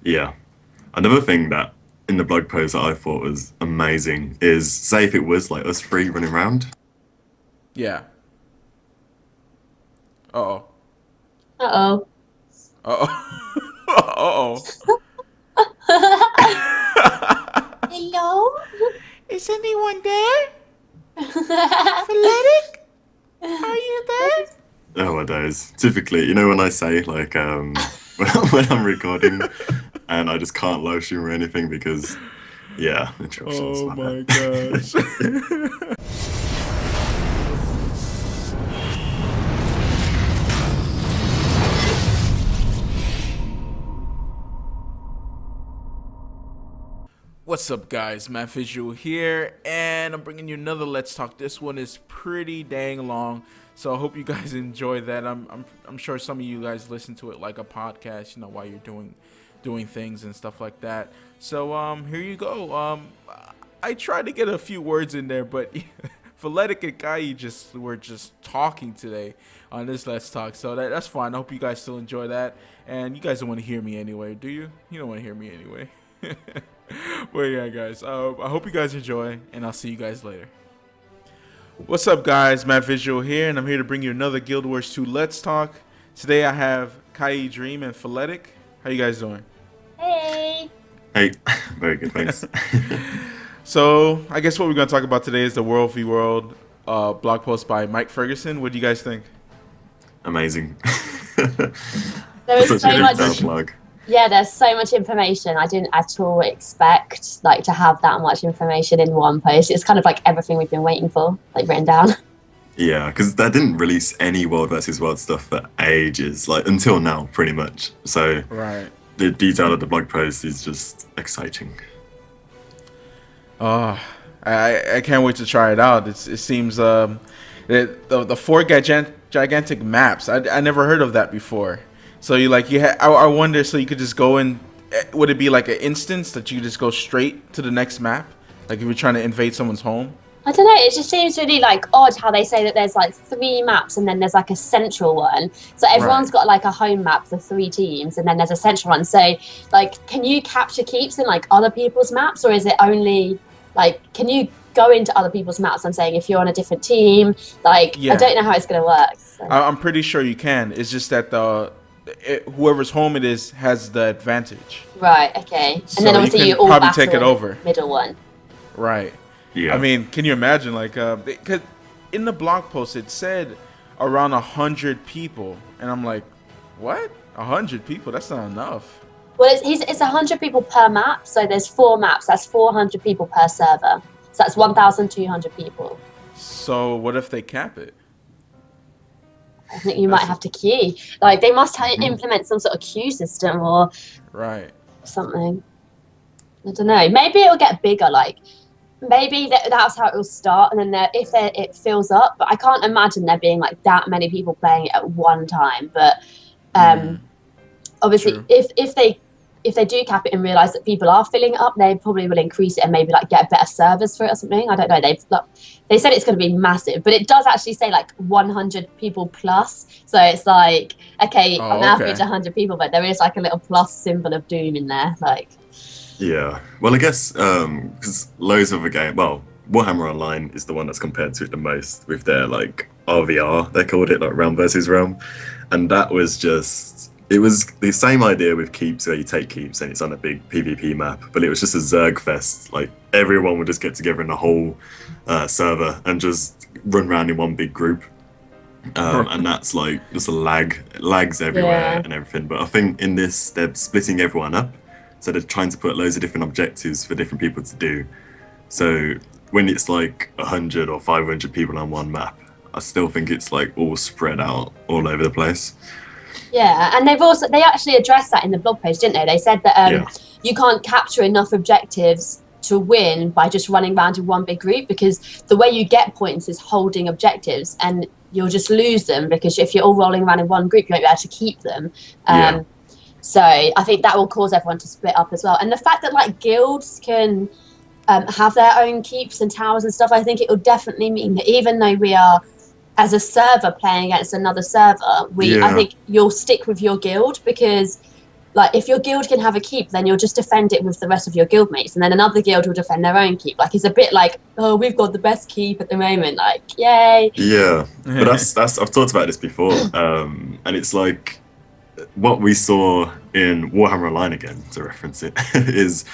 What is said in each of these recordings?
Yeah. Another thing that in the blog post that I thought was amazing is say if it was like us three running around. Yeah. Uh-oh. Uh-oh. Uh-oh. Uh-oh. Hello? Is anyone there? Philetic? Are you there? Oh my days. Typically, you know when I say like when I'm recording and I just can't live stream or anything because yeah, interruptions. Oh My my bad. gosh. What's up, guys? Matt Visual here, and I'm bringing you another Let's Talk. This one is pretty dang long, so I hope you guys enjoy that. I'm sure some of you guys listen to it like a podcast, you know, while you're doing things and stuff like that. So here you go. I tried to get a few words in there, but Philetic and Kaeyi were just talking today on this Let's Talk, so that's fine. I hope you guys still enjoy that, and you guys don't want to hear me anyway, do you? You don't want to hear me anyway. But yeah, guys, I hope you guys enjoy, and I'll see you guys later. What's up, guys? Matt Visual here, and I'm here to bring you another Guild Wars 2 Let's Talk. Today I have Kaeyi Dream and Philetic. How you guys doing? Hey. Hey, very good, thanks. So I guess what we're going to talk about today is the World v World blog post by Mike Ferguson. What do you guys think? Amazing. There is Such so a good much. plug. Yeah, there's so much information. I didn't at all expect like to have that much information in one post. It's kind of like everything we've been waiting for, like written down. Yeah, because they didn't release any World versus World stuff for ages, like until now, pretty much. So Right. the detail of the blog post is just exciting. Oh, I can't wait to try it out. It seems the four gigantic maps. I never heard of that before. So I wonder. So you could just go in. Would it be like an instance that you could just go straight to the next map? Like if you're trying to invade someone's home? I don't know. It just seems really like odd how they say that there's like three maps and then there's like a central one. So everyone's Right. got like a home map for three teams, and then there's a central one. So like, can you capture keeps in like other people's maps, or is it only like can you go into other people's maps? I'm saying if you're on a different team, like Yeah. I don't know how it's gonna work. So. I'm pretty sure you can. It's just that whoever's home it is has the advantage. Right. Okay. And So then you obviously can you all probably battle take it the over. middle one. Right. Yeah. I mean, can you imagine? Like, cause in the blog post it said around 100 people, and I'm like, what? 100 people? That's not enough. Well, it's 100 people per map, so there's four maps. That's 400 people per server. So that's 1,200 people. So what if they cap it? I think you That's- might have to queue. Like they must implement some sort of queue system or Right. something. I don't know. Maybe it'll get bigger. Like maybe that's how it will start, and then if it fills up. But I can't imagine there being like that many people playing it at one time. But obviously, True. if they do cap it and realize that people are filling it up, they probably will increase it and maybe like get better servers for it or something. I don't know. They said it's going to be massive, but it does actually say like 100 people plus. So it's like okay, Oh, on okay. average 100 people, but there is like a little plus symbol of doom in there. Like Yeah. Well, I guess because loads of the game, well, Warhammer Online is the one that's compared to it the most with their like RVR. They called it like Realm versus Realm, and that was just it was the same idea with keeps where you take keeps and it's on a big PvP map, but it was just a Zerg fest. Like everyone would just get together in a whole server and just run around in one big group. And that's like just lags everywhere Yeah. and everything. But I think in this they're splitting everyone up, so they're trying to put loads of different objectives for different people to do. So when it's like 100 or 500 people on one map, I still think it's like all spread out all over the place. yeah, and they actually addressed that in the blog post, didn't they? They said that Yeah. you can't capture enough objectives to win by just running around in one big group, because the way you get points is holding objectives, and you'll just lose them because if you're all rolling around in one group, you won't be able to keep them. Yeah. So I think that will cause everyone to split up as well. And the fact that like guilds can have their own keeps and towers and stuff, I think it will definitely mean that even though we are as a server playing against another server, I Yeah. think you'll stick with your guild because like if your guild can have a keep, then you'll just defend it with the rest of your guild mates, and then another guild will defend their own keep. Like it's a bit like, oh, we've got the best keep at the moment, like yay. Yeah, but that's I've talked about this before, and it's like what we saw in Warhammer Online, again to reference it, is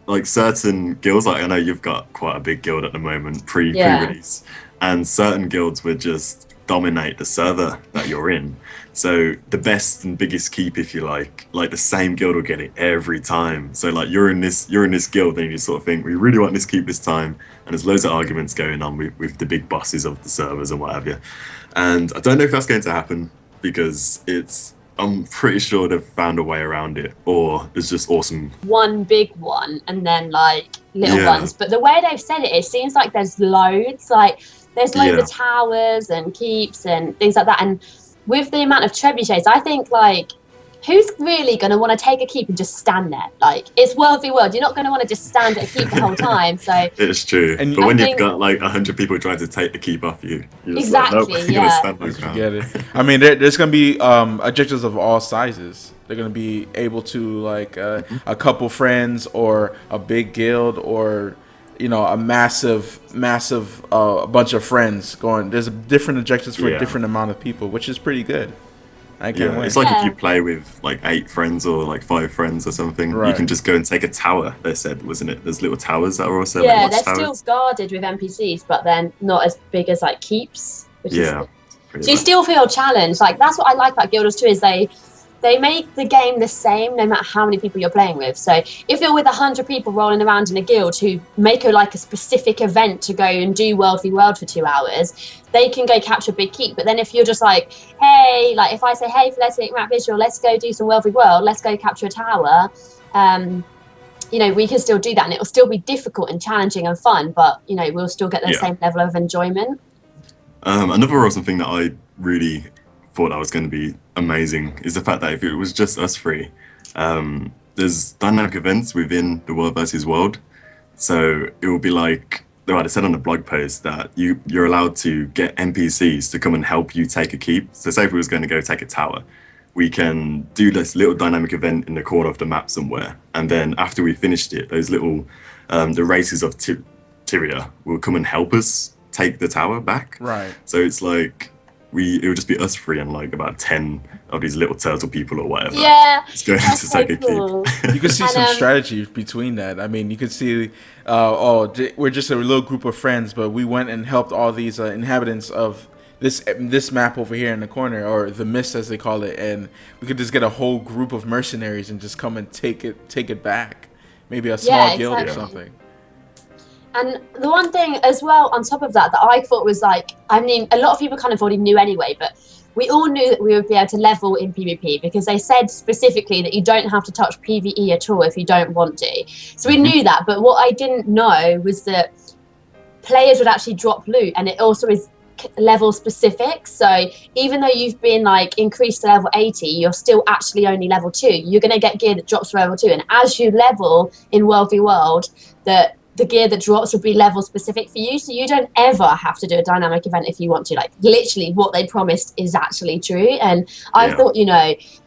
like certain guilds. Like I know you've got quite a big guild at the moment, pre-release, and certain guilds would just dominate the server that you're in. So the best and biggest keep, if you like the same guild will get it every time. So like you're in this guild and you sort of think, we really want this keep this time, and there's loads of arguments going on with the big bosses of the servers and what have you. And I don't know if that's going to happen, because I'm pretty sure they've found a way around it, or it's just awesome. One big one and then like little ones. But the way they've said it, it seems like there's loads. Like there's loads of towers and keeps and things like that. And with the amount of trebuchets, I think like who's really going to want to take a keep and just stand there? Like it's World v World. You're not going to want to just stand at a keep the whole time. So it's true. And but when you've got like 100 people trying to take the keep off you, you're exactly, like, nope, you're gonna stand there. Forget it. I mean, there's going to be objectives of all sizes. They're going to be able to like a couple friends or a big guild or a massive bunch of friends going. There's different objectives for a different amount of people, which is pretty good. I can't wait. It's like if you play with like 8 friends or like 5 friends or something, you can just go and take a tower. They said, wasn't it? There's little towers that are also like they're still guarded with NPCs, but then not as big as like keeps. Which is so you still feel challenged. Like that's what I like about Guild Wars 2 is they make the game the same no matter how many people you're playing with. So if you're with 100 people rolling around in a guild who make a specific event to go and do World v World for 2 hours, they can go capture a big keep. But then if you're just like, hey, like if I say, hey, Philetic, Map Visual, let's go do some World v World, let's go capture a tower, we can still do that, and it will still be difficult and challenging and fun, but we'll still get the same level of enjoyment. Another awesome thing that I really thought that was going to be amazing is the fact that if it was just us 3, there's dynamic events within the World versus World. So it will be like, they said on the blog post that you're allowed to get NPCs to come and help you take a keep. So say if we was going to go take a tower, we can do this little dynamic event in the corner of the map somewhere, and then after we finished it, those little the races of Tyria will come and help us take the tower back. Right. So it's like it would just be us 3 and like about 10 of these little turtle people or whatever. Yeah, it's going to take a keep. You can see some strategy between that. I mean, you could see, we're just a little group of friends, but we went and helped all these inhabitants of this map over here in the corner, or the mist as they call it, and we could just get a whole group of mercenaries and just come and take it back. Maybe a small guild or something. And the one thing as well on top of that I thought was like, I mean, a lot of people kind of already knew anyway, but we all knew that we would be able to level in PvP, because they said specifically that you don't have to touch PvE at all if you don't want to. So we knew that, but what I didn't know was that players would actually drop loot, and it also is level specific. So even though you've been like increased to level 80, you're still actually only level 2. You're going to get gear that drops to level 2, and as you level in World v World, the gear that drops will be level specific for you, so you don't ever have to do a dynamic event if you want to. Like literally what they promised is actually true. And I thought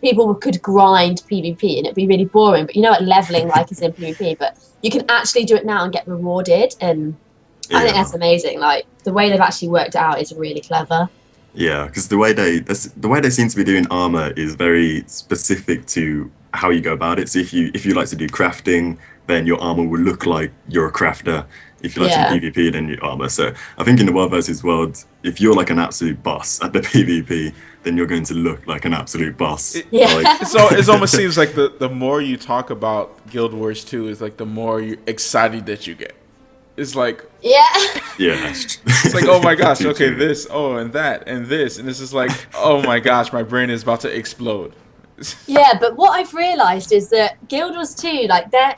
people could grind PvP and it'd be really boring, but what leveling like is in PvP, but you can actually do it now and get rewarded, and I think that's amazing. Like the way they've actually worked it out is really clever. Yeah, because the way they seem to be doing armor is very specific to how you go about it. So if you like to do crafting, then your armor will look like you're a crafter. If you like to do PvP, then your armor. So I think in the World versus World, if you're like an absolute boss at the PvP, then you're going to look like an absolute boss. It almost seems like the more you talk about Guild Wars 2 is like the more excited that you get. It's like it's like, oh my gosh, okay, this, and that, and this, and this is like, oh my gosh, my brain is about to explode. Yeah, but what I've realised is that Guild Wars 2, like they're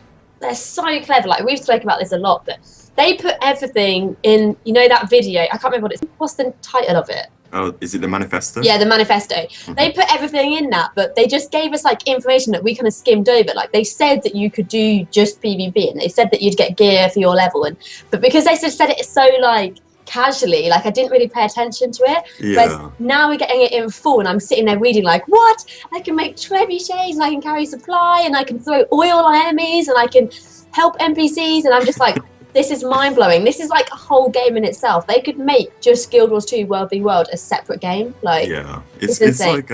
so clever. Like we've spoken about this a lot, but they put everything in. That video. I can't remember what's the title of it. Oh, is it the manifesto? Yeah, the manifesto. Mm-hmm. They put everything in that, but they just gave us like information that we kind of skimmed over. Like they said that you could do just PvP, and they said that you'd get gear for your level, but because they just said it so like casually, like I didn't really pay attention to it. Whereas Yeah. now we're getting it in full, and I'm sitting there reading like, what? I can make trebuchets, and I can carry supply, and I can throw oil on enemies, and I can help NPCs, and I'm just like, this is mind blowing. This is like a whole game in itself. They could make just Guild Wars 2 World v World a separate game. Like, Yeah, it's it's insane. like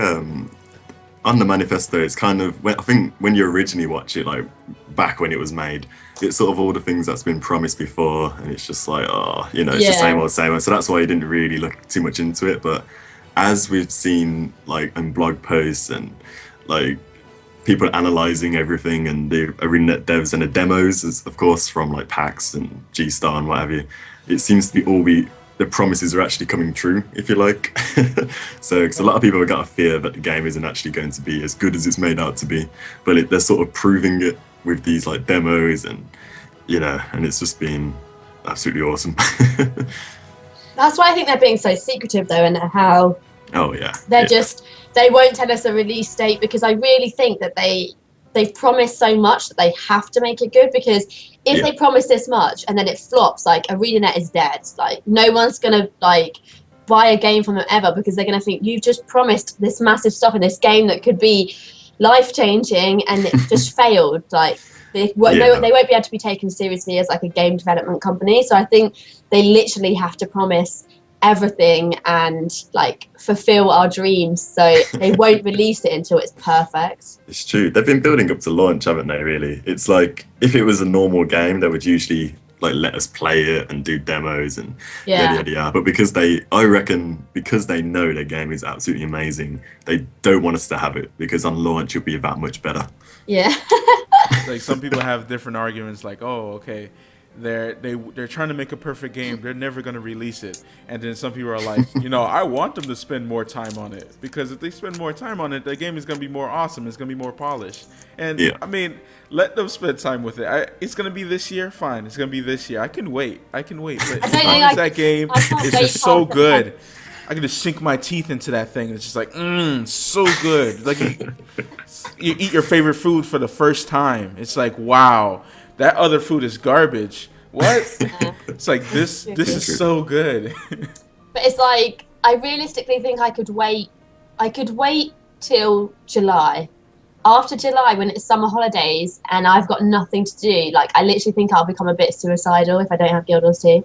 on the manifesto. It's kind of I think when you originally watch it, like back when it was made, it's sort of all the things that's been promised before, and it's just like, oh, you know, it's the Yeah. same old, same old. So that's why you didn't really look too much into it. But as we've seen, like in blog posts and like people analyzing everything, and the arena devs and the demos, as of course from like PAX and G Star and what have you, it seems to be the promises are actually coming true, if you like. So, because a lot of people have got a fear that the game isn't actually going to be as good as it's made out to be, but they're sort of proving it with these like demos, and you know, and it's just been absolutely awesome. That's why I think they're being so secretive though, and how Oh yeah, they're yeah. just, they won't tell us a release date, because I really think that they've promised so much that they have to make it good, because if Yeah. they promise this much and then it flops, like ArenaNet is dead. Like no one's gonna like buy a game from them ever, because they're gonna think you've just promised this massive stuff in this game that could be life changing, and it just failed. Like they won't be able to be taken seriously as like a game development company. So I think they literally have to promise everything and like fulfill our dreams, so they won't release it until it's perfect. It's true. They've been building up to launch, haven't they, really? It's like, if it was a normal game, they would usually like let us play it and do demos and yada yada yada. But because I reckon because they know their game is absolutely amazing, they don't want us to have it, because on launch it'll be that much better. Yeah. Like some people have different arguments, like, oh, okay, they're trying to make a perfect game, they're never going to release it. And then some people are like, you know, I want them to spend more time on it, because if they spend more time on it, the game is going to be more awesome, it's going to be more polished. And I mean, let them spend time with it. It's going to be this year, fine, it's going to be this year, I can wait, but as long as that game is just so good, I can just sink my teeth into that thing, and it's just like, so good. Like you eat your favorite food for the first time, it's like, wow, that other food is garbage. What? It's like, this is so good. But it's like, I realistically think I could wait till July. After July, when it's summer holidays and I've got nothing to do, like I literally think I'll become a bit suicidal if I don't have Guild Wars 2.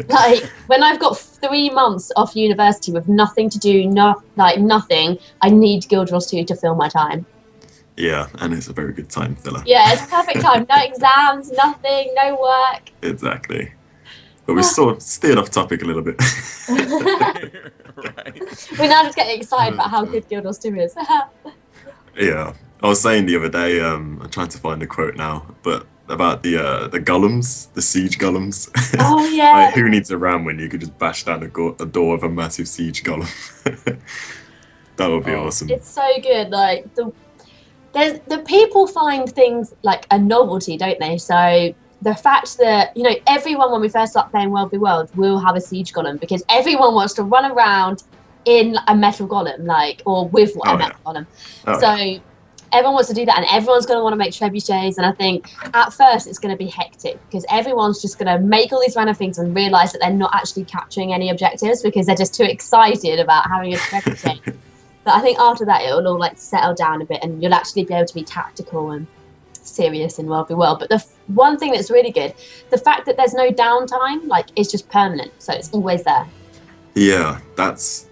Like when I've got 3 months off university with nothing to do, nothing, I need Guild Wars 2 to fill my time. Yeah, and it's a very good time filler. Yeah, it's a perfect time. No exams, nothing, no work. Exactly. But we sort of steered off topic a little bit. Right. We're now just getting excited about how good Guild Wars 2 is. Yeah, I was saying the other day, I'm trying to find a quote now, but about the golems, the siege golems. Oh yeah. Like, who needs a ram when you could just bash down a door of a massive siege golem? That would be awesome. It's so good. Like the people find things like a novelty, don't they? So the fact that, you know, everyone when we first start playing World v World will have a siege golem, because everyone wants to run around in a metal golem, like, or with a metal golem. So everyone wants to do that, and everyone's going to want to make trebuchets. And I think at first it's going to be hectic, because everyone's just going to make all these random things and realize that they're not actually capturing any objectives, because they're just too excited about having a trebuchet. But I think after that it'll all like settle down a bit, and you'll actually be able to be tactical and serious in World v World. But the one thing that's really good, the fact that there's no downtime, like it's just permanent, so it's always there. Yeah,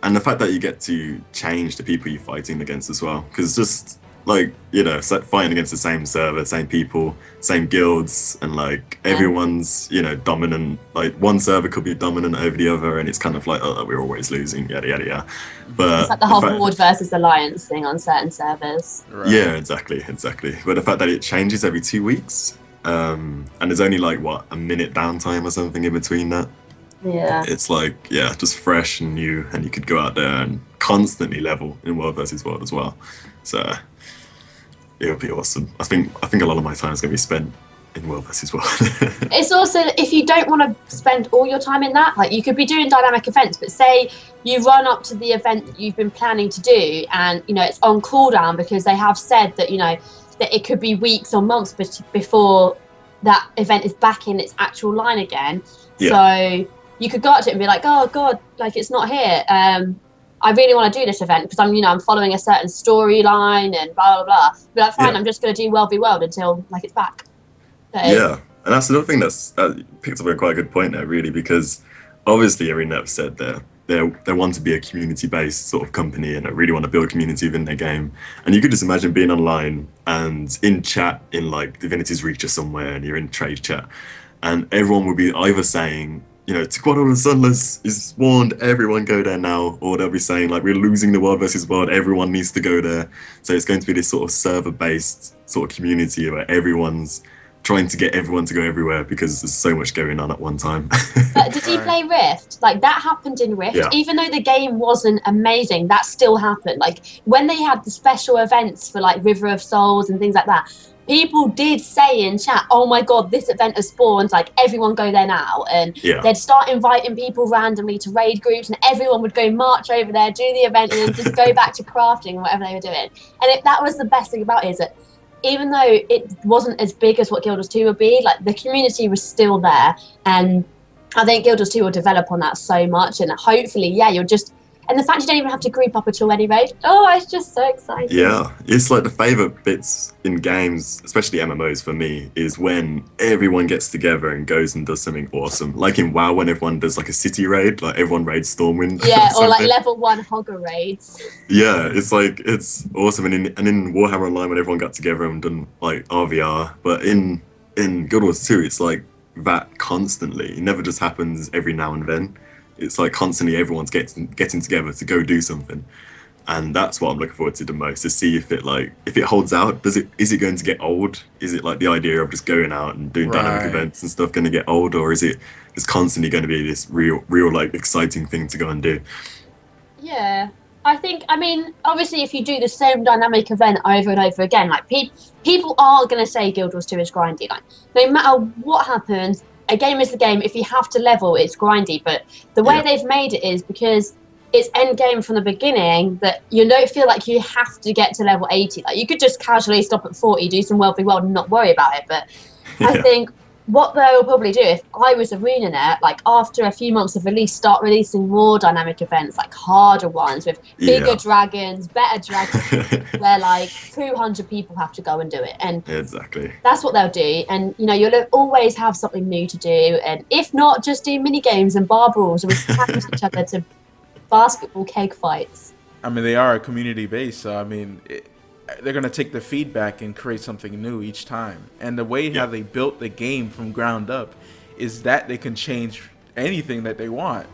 and the fact that you get to change the people you're fighting against as well, because just like, you know, it's like fighting against the same server, same people, same guilds, and like everyone's, you know, dominant. Like one server could be dominant over the other, and it's kind of like, oh, we're always losing, yada yada yada. But it's like the whole Horde versus Alliance thing on certain servers. Right. Yeah, exactly. But the fact that it changes every 2 weeks, and there's only like a minute downtime or something in between that. Yeah. It's like, yeah, just fresh and new, and you could go out there and constantly level in World versus World as well. So it'll be awesome. I think a lot of my time is going to be spent in World versus World. It's also, if you don't want to spend all your time in that, like you could be doing dynamic events, but say you run up to the event that you've been planning to do, and you know it's on cooldown because they have said that, you know, that it could be weeks or months before that event is back in its actual line again. Yeah. So you could go up to it and be like, oh God, like it's not here. I really want to do this event because I'm following a certain storyline and blah, blah, blah. But like, fine, Yeah. I'm just going to do WvWvW until like it's back. So, Yeah, and that's another thing that picks up on quite a good point there, really, because obviously Arena have said they want to be a community-based sort of company and they really want to build community within their game. And you could just imagine being online and in chat in like Divinity's Reach or somewhere, and you're in trade chat, and everyone will be either saying, Tequado and Sunless is warned, everyone go there now, or they'll be saying like we're losing the world versus world, everyone needs to go there. So it's going to be this sort of server-based sort of community where everyone's trying to get everyone to go everywhere because there's so much going on at one time. But did you play Rift? Like that happened in Rift. Yeah. Even though the game wasn't amazing, that still happened. Like when they had the special events for like River of Souls and things like that, people did say in chat, oh my God, this event has spawned, like everyone go there now. And they'd start inviting people randomly to raid groups and everyone would go march over there, do the event and then just go back to crafting and whatever they were doing. And that was the best thing about it, is that even though it wasn't as big as what Guild Wars 2 would be, like the community was still there. And I think Guild Wars 2 will develop on that so much. And hopefully, you'll just... And the fact you don't even have to group up at all anyway. Oh, it's just so exciting. Yeah, it's like the favourite bits in games, especially MMOs for me, is when everyone gets together and goes and does something awesome. Like in WoW, when everyone does like a city raid, like everyone raids Stormwind. Yeah, or like level 1 Hogger raids. Yeah, it's awesome. And in Warhammer Online, when everyone got together and done like RVR, but in Guild Wars 2, it's like that constantly. It never just happens every now and then. It's like constantly everyone's getting together to go do something, and that's what I'm looking forward to the most, to see if it holds out. Is it going to get old? Is it like the idea of just going out and doing dynamic events and stuff going to get old, or is it just constantly going to be this real like exciting thing to go and do? Yeah, I mean, obviously if you do the same dynamic event over and over again, like people are going to say Guild Wars 2 is grindy. Like no matter what happens, a game is the game. If you have to level, it's grindy. But the way they've made it is because it's end game from the beginning, that you don't feel like you have to get to level 80. Like you could just casually stop at 40, do some WvWvW and not worry about it. But I think what they'll probably do, if I was ArenaNet, like after a few months of release, start releasing more dynamic events, like harder ones with bigger dragons, better dragons, where like 200 people have to go and do it. And exactly, that's what they'll do. And you'll always have something new to do. And if not, just do mini games and bar brawls, and we challenge each other to basketball keg fights. I mean, they are a community base, so I mean, they're going to take the feedback and create something new each time. And the way how they built the game from ground up is that they can change anything that they want.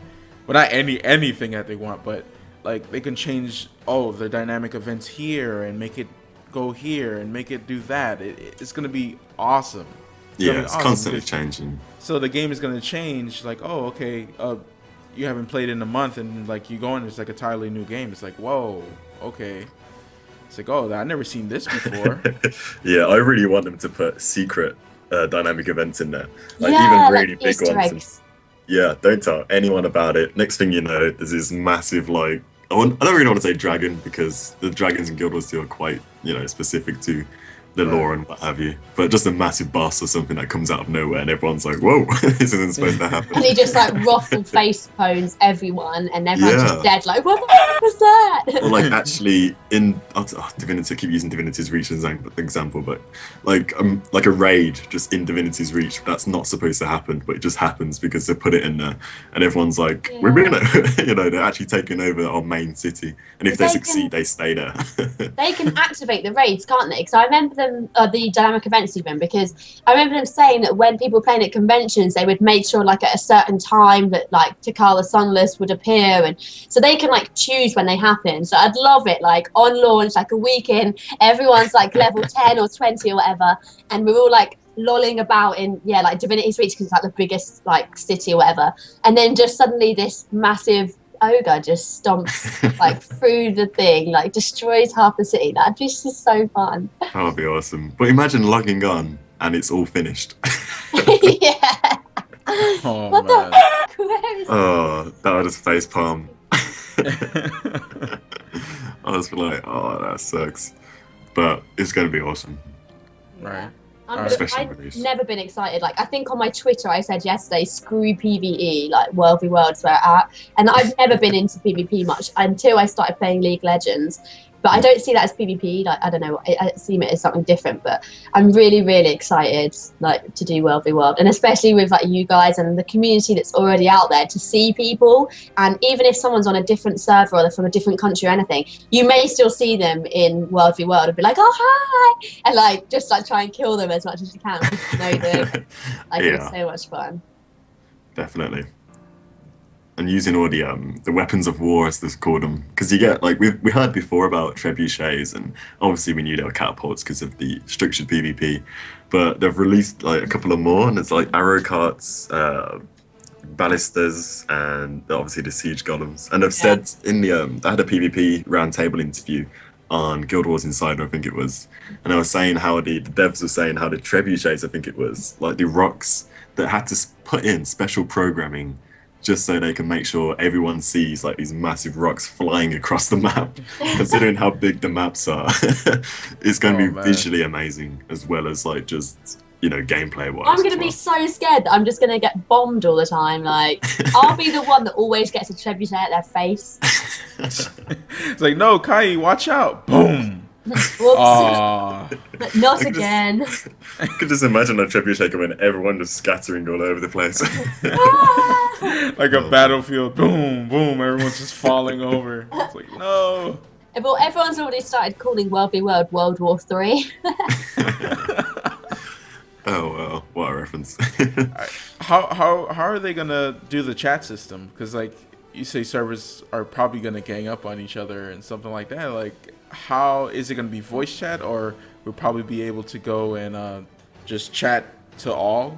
Well, not anything that they want, but like they can change the dynamic events here and make it go here and make it do that. It's going to be awesome. It's constantly changing. So the game is going to change, like, you haven't played in a month and like you go in, it's like a entirely new game. It's like, whoa, okay. It's like, I've never seen this before. Yeah, I really want them to put secret dynamic events in there. Like even really like big Easter ones. eggs. Yeah, don't tell anyone about it. Next thing you know, there's this massive, like, I don't really want to say dragon, because the dragons in Guild Wars 2 are quite, specific to the lore and what have you. But just a massive boss or something that comes out of nowhere and everyone's like, whoa, this isn't supposed to happen. And he just like ruffle face phones everyone and everyone's just dead, like, what the fuck was that? Or like actually in Divinity, I keep using Divinity's Reach as an example, but like a raid just in Divinity's Reach, that's not supposed to happen, but it just happens because they put it in there and everyone's like, we're gonna they're actually taking over our main city, and if they succeed, they stay there. They can activate the raids, can't they? Because I remember them, the dynamic events even, because I remember them saying that when people were playing at conventions, they would make sure like at a certain time that like Takala Sunless would appear, and so they can like choose when they happen. So I'd love it, like on launch, like a week in, everyone's like level 10 or 20 or whatever, and we're all like lolling about in like Divinity's Reach because it's like the biggest like city or whatever, and then just suddenly this massive ogre just stomps like through the thing, like destroys half the city. That'd be just so fun. That would be awesome. But imagine logging on and it's all finished. Yeah. Oh, what man. the fuck? Where is that would just facepalm. I was like, that sucks. But it's going to be awesome. Right. especially I've with these. never been excited. Like, I think on my Twitter, I said yesterday, screw PvE, like World v World's where I'm at. And I've never been into PvP much until I started playing League Legends. But I don't see that as PvP. Like, I don't know. I see it as something different. But I'm really, really excited, like, to do World v World, and especially with like you guys and the community that's already out there, to see people. And even if someone's on a different server or they're from a different country or anything, you may still see them in World v World and be like, "Oh, hi," and like just like try and kill them as much as you can. Because you know them. Like, it's so much fun. Definitely. And using all the weapons of war, as they called them, because you get like we heard before about trebuchets, and obviously we knew they were catapults because of the structured PvP, but they've released like a couple of more, and it's like arrow carts, ballistas, and obviously the siege golems. And they've said in the I had a PvP roundtable interview on Guild Wars Insider, I think it was, and I was saying how the devs were saying how the trebuchets, I think it was, like the rocks that had to put in special programming just so they can make sure everyone sees like these massive rocks flying across the map. Considering how big the maps are, it's going to be visually amazing as well as like just, you know, gameplay wise. I'm going to be so scared that I'm just going to get bombed all the time. Like, I'll be the one that always gets a trebuchet at their face. It's like, no, Kaeyi, watch out! Boom. Whoops. Not again. I could just imagine a trebuchet coming, everyone just scattering all over the place. Like a battlefield, boom, boom, everyone's just falling over. It's like, no. Well, everyone's already started calling World v World World War 3. Oh well, what a reference. How are they gonna do the chat system? Because like you say, servers are probably gonna gang up on each other and something like that. Like, how is it gonna be voice chat, or we'll probably be able to go and just chat to all?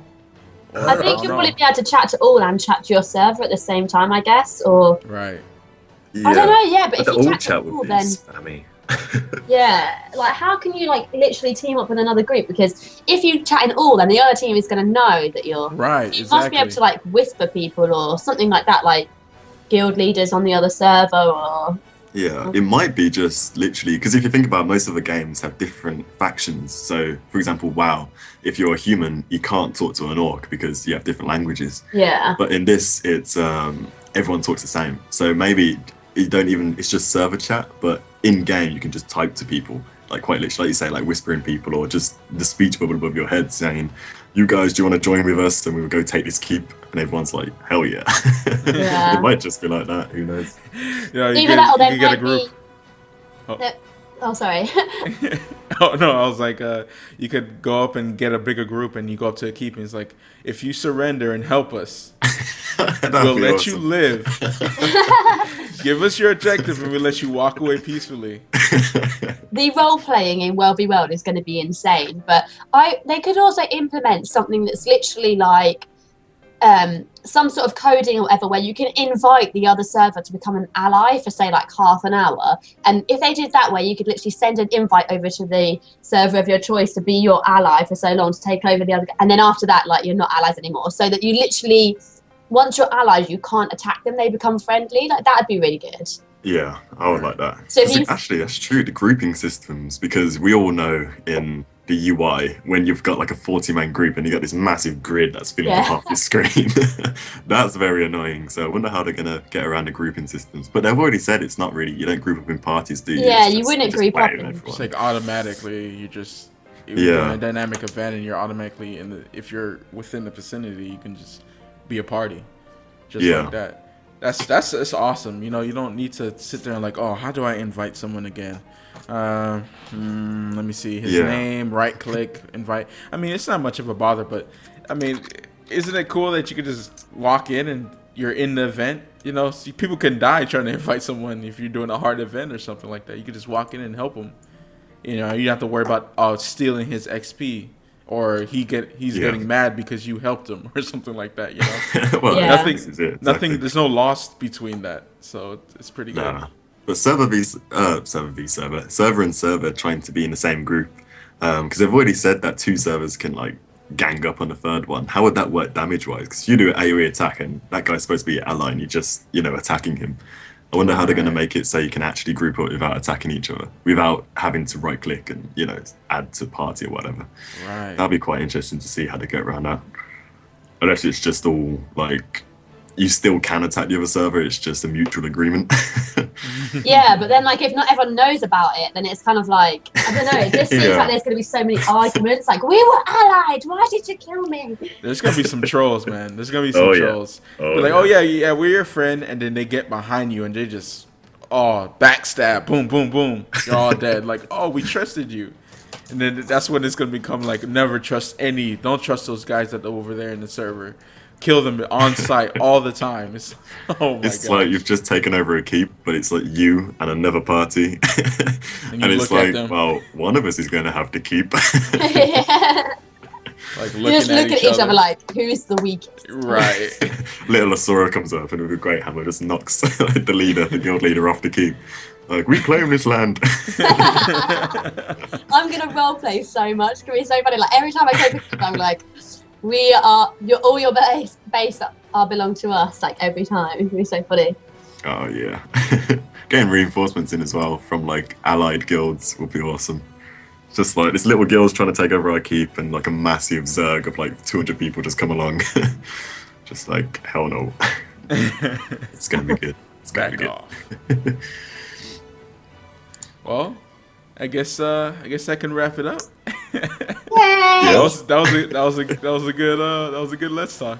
I think you'll probably be able to chat to all and chat to your server at the same time, I guess. Or right. Yeah. I don't know. But if the you all chat to all, would be then spammy. like how can you like literally team up with another group? Because if you chat in all, then the other team is going to know that you're right. You must be able to like whisper people or something like that, like guild leaders on the other server or. Yeah, it might be just literally, because if you think about it, most of the games have different factions. So, for example, WoW, if you're a human, you can't talk to an orc because you have different languages. Yeah. But in this, it's everyone talks the same. So maybe you don't even, it's just server chat, but in game you can just type to people, like quite literally, like you say, like whispering people, or just the speech bubble above your head saying, "You guys, do you want to join with us? And we will go take this keep." And everyone's like, "Hell yeah!" Yeah. It might just be like that. Who knows? Yeah, Either that or there get a might group. be. Oh, sorry. Oh no, I was like, you could go up and get a bigger group, and you go up to a keep, and it's like, if you surrender and help us, we'll let you live. Give us your objective, and we'll let you walk away peacefully. The role playing in World v World is going to be insane, but they could also implement something that's literally like some sort of coding or whatever, where you can invite the other server to become an ally for say like half an hour, and if they did that way, you could literally send an invite over to the server of your choice to be your ally for so long to take over the other, and then after that, like, you're not allies anymore, so that you literally, once you're allies, you can't attack them, they become friendly. Like, that'd be really good. Yeah, I would like that. So actually, that's true. The grouping systems, because we all know in the UI, when you've got like a 40-man group and you got this massive grid that's filling up half your screen, that's very annoying. So I wonder how they're gonna get around the grouping systems. But they've already said it's not really, you don't group up in parties, do you? Yeah, you wouldn't group up in. It's like automatically, you're doing a dynamic event, and you're automatically if you're within the vicinity, you can just be a party, just like that. That's awesome. You know, you don't need to sit there and like, oh, how do I invite someone again? Let me see his name, right click, invite. I mean, it's not much of a bother, but I mean, isn't it cool that you could just walk in and you're in the event? You know, see, people can die trying to invite someone if you're doing a hard event or something like that. You could just walk in and help them. You know, you don't have to worry about stealing his XP, or he's getting mad because you helped him or something like that. You know, well, nothing. Exactly. There's no loss between that, so it's pretty good. Nah. But server and server trying to be in the same group, because they've already said that two servers can like gang up on the third one. How would that work damage wise? Because you do an AoE attack and that guy's supposed to be your ally and you're just, you know, attacking him. I wonder how they're going to Right. make it so you can actually group up without attacking each other, without having to right click and, add to party or whatever. Right. That'd be quite interesting to see how they get around that. Unless it's just all like, you still can attack the other server, it's just a mutual agreement. Yeah, but then like if not everyone knows about it, then it's kind of like, I don't know, it just seems Yeah. like there's going to be so many arguments, like, we were allied, why did you kill me? There's gonna be some trolls, man. There's gonna be some Oh, yeah. trolls. Oh, Be like, yeah. oh yeah, we're your friend, and then they get behind you and they just, backstab, boom, boom, boom. You're all dead. Like, oh, we trusted you, and then that's when it's gonna become like, never trust any. Don't trust those guys that are over there in the server. Kill them on site all the time. It's oh my It's god. like you've just taken over a keep, but it's like you and another party. And And you it's look at like, them. well, one of us is going to have to keep. Yeah. Like You looking just look at each other like, who's the weakest? right. Little Asura comes up and with a great hammer just knocks the guild leader off the keep. Like, we claim this land. I'm gonna roleplay so much. It's gonna be so funny. Like every time I go to keep, I'm like, all your base are belong to us. Like every time, it's gonna be so funny. Oh, yeah. Getting reinforcements in as well from, like, allied guilds would be awesome. Just like, this little guild's trying to take over our keep and, like, a massive Zerg of, like, 200 people just come along. Just like, hell no. It's going to be good. It's going to Back be good. off. Well, I guess that can wrap it up. Yay! Yeah. That was a good Let's Talk.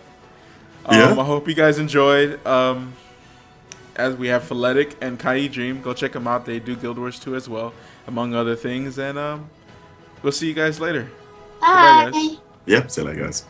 Yeah. I hope you guys enjoyed. As we have Philetic and Kaeyi Dream, go check them out. They do Guild Wars 2 as well, among other things. And we'll see you guys later. Bye. Bye, guys. Yep, see you later, guys.